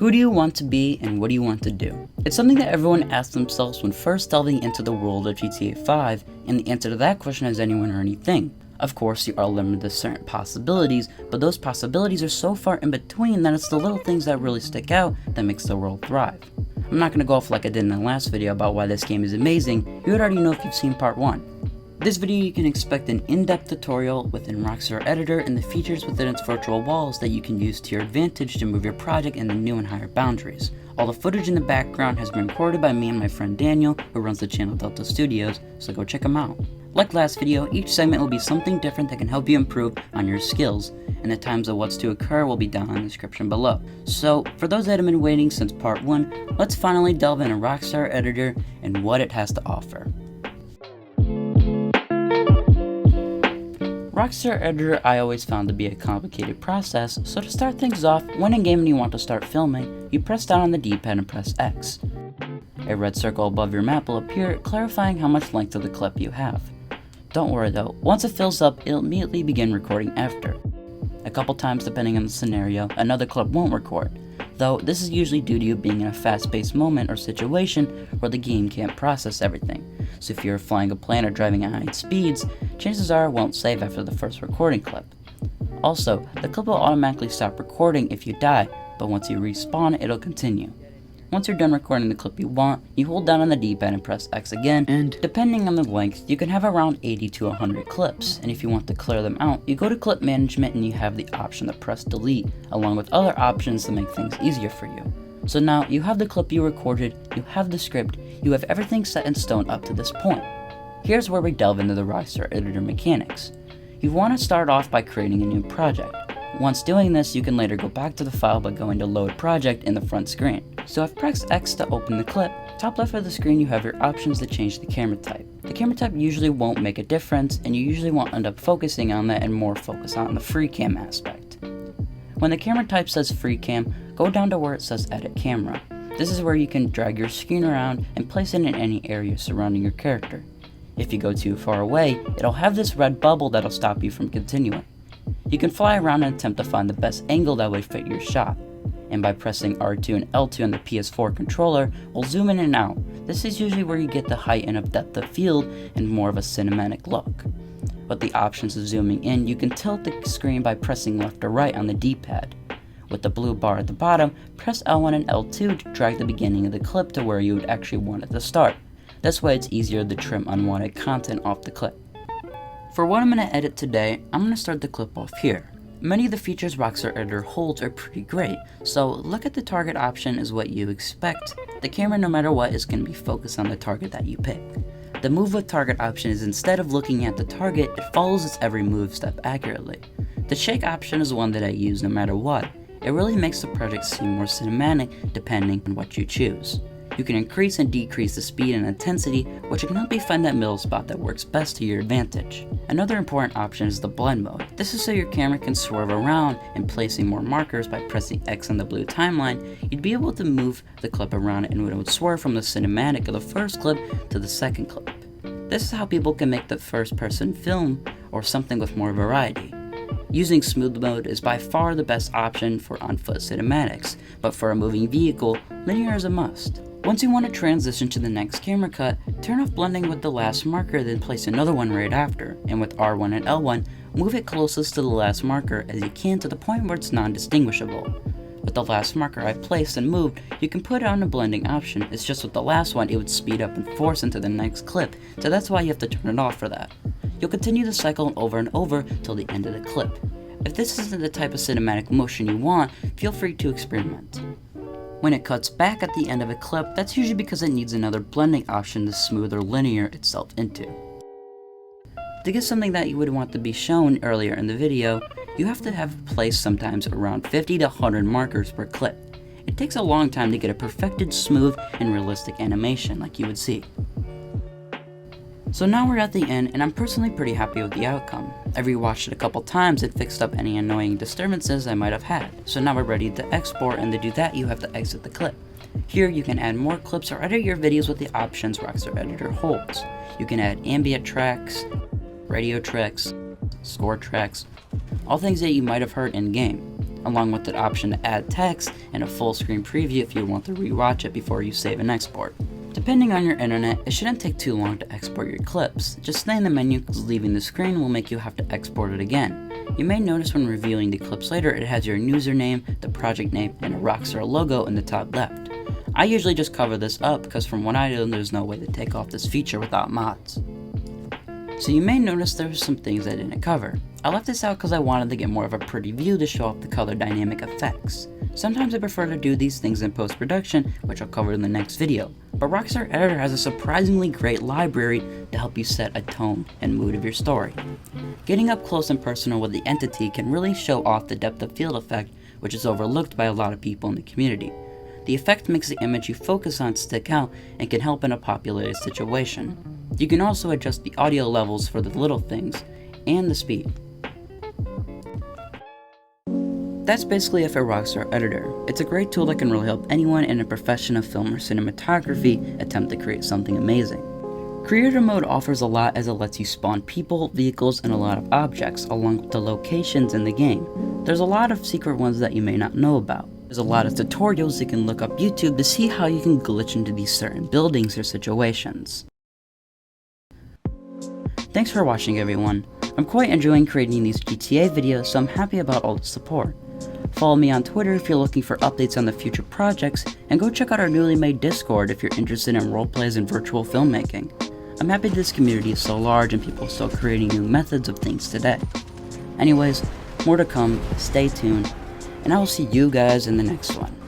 Who do you want to be and what do you want to do? It's something that everyone asks themselves when first delving into the world of GTA 5, and the answer to that question is anyone or anything. Of course, you are limited to certain possibilities, but those possibilities are so far in between that it's the little things that really stick out that makes the world thrive. I'm not going to go off like I did in the last video about why this game is amazing. You would already know if you've seen part 1. This video you can expect an in-depth tutorial within Rockstar Editor and the features within its virtual walls that you can use to your advantage to move your project into new and higher boundaries. All the footage in the background has been recorded by me and my friend Daniel, who runs the channel Delta Studios, so go check him out. Like last video, each segment will be something different that can help you improve on your skills, and the times of what's to occur will be down in the description below. So, for those that have been waiting since part 1, let's finally delve into Rockstar Editor and what it has to offer. Rockstar Editor I always found to be a complicated process, so to start things off, when in game and you want to start filming, you press down on the D-pad and press X. A red circle above your map will appear, clarifying how much length of the clip you have. Don't worry though, once it fills up, it'll immediately begin recording after. A couple times depending on the scenario, another clip won't record, though this is usually due to you being in a fast-paced moment or situation where the game can't process everything. So if you're flying a plane or driving at high speeds, chances are it won't save after the first recording clip. Also, the clip will automatically stop recording if you die, but once you respawn, it'll continue. Once you're done recording the clip you want, you hold down on the D-pad and press X again, and depending on the length, you can have around 80 to 100 clips, and if you want to clear them out, you go to clip management and you have the option to press delete, along with other options to make things easier for you. So now, you have the clip you recorded, you have the script, you have everything set in stone up to this point. Here's where we delve into the Rockstar Editor mechanics. You want to start off by creating a new project. Once doing this, you can later go back to the file by going to Load Project in the front screen. So I've pressed X to open the clip. Top left of the screen you have your options to change the camera type. The camera type usually won't make a difference, and you usually won't end up focusing on that and more focus on the free cam aspect. When the camera type says free cam, go down to where it says edit camera. This is where you can drag your screen around and place it in any area surrounding your character. If you go too far away, it'll have this red bubble that'll stop you from continuing. You can fly around and attempt to find the best angle that would fit your shot, and by pressing R2 and L2 on the PS4 controller, we'll zoom in and out. This is usually where you get the height and of depth of field and more of a cinematic look. With the options of zooming in, you can tilt the screen by pressing left or right on the D-pad. With the blue bar at the bottom, press L1 and L2 to drag the beginning of the clip to where you would actually want it to start. This way it's easier to trim unwanted content off the clip. For what I'm going to edit today, I'm going to start the clip off here. Many of the features Rockstar Editor holds are pretty great, so look at the target option as what you expect. The camera, no matter what, is going to be focused on the target that you pick. The move with target option is instead of looking at the target, it follows its every move step accurately. The shake option is one that I use no matter what. It really makes the project seem more cinematic depending on what you choose. You can increase and decrease the speed and intensity, which can help you find that middle spot that works best to your advantage. Another important option is the blend mode. This is so your camera can swerve around, and placing more markers by pressing X on the blue timeline, you'd be able to move the clip around and it would swerve from the cinematic of the first clip to the second clip. This is how people can make the first person film or something with more variety. Using smooth mode is by far the best option for on-foot cinematics, but for a moving vehicle, linear is a must. Once you want to transition to the next camera cut, turn off blending with the last marker, then place another one right after, and with R1 and L1, move it closest to the last marker as you can to the point where it's non-distinguishable. With the last marker I placed and moved, you can put it on the blending option. It's just with the last one it would speed up and force into the next clip, so that's why you have to turn it off for that. You'll continue the cycle over and over till the end of the clip. If this isn't the type of cinematic motion you want, feel free to experiment. When it cuts back at the end of a clip, that's usually because it needs another blending option to smooth or linear itself into. To get something that you would want to be shown earlier in the video, you have to have placed sometimes around 50 to 100 markers per clip. It takes a long time to get a perfected, smooth, and realistic animation like you would see. So now we're at the end, and I'm personally pretty happy with the outcome. I rewatched it a couple times and fixed up any annoying disturbances I might have had. So now we're ready to export, and to do that you have to exit the clip. Here you can add more clips or edit your videos with the options Rockstar Editor holds. You can add ambient tracks, radio tracks, score tracks, all things that you might have heard in game. along with the option to add text and a full screen preview if you want to rewatch it before you save and export. Depending on your internet, it shouldn't take too long to export your clips. Just stay in the menu because leaving the screen will make you have to export it again. You may notice when reviewing the clips later it has your username, the project name, and a Rockstar logo in the top left. I usually just cover this up because from what I know there's no way to take off this feature without mods. So you may notice there are some things I didn't cover. I left this out because I wanted to get more of a pretty view to show off the color dynamic effects. Sometimes I prefer to do these things in post-production, which I'll cover in the next video, but Rockstar Editor has a surprisingly great library to help you set a tone and mood of your story. Getting up close and personal with the entity can really show off the depth of field effect, which is overlooked by a lot of people in the community. The effect makes the image you focus on stick out and can help in a populated situation. You can also adjust the audio levels for the little things and the speed. That's basically it for Rockstar Editor. It's a great tool that can really help anyone in a profession of film or cinematography attempt to create something amazing. Creator mode offers a lot as it lets you spawn people, vehicles, and a lot of objects, along with the locations in the game. There's a lot of secret ones that you may not know about. There's a lot of tutorials you can look up YouTube to see how you can glitch into these certain buildings or situations. Thanks for watching, everyone. I'm quite enjoying creating these GTA videos, so I'm happy about all the support. Follow me on Twitter if you're looking for updates on the future projects, and go check out our newly made Discord if you're interested in roleplays and virtual filmmaking. I'm happy this community is so large and people are still creating new methods of things today. Anyways, more to come, stay tuned, and I will see you guys in the next one.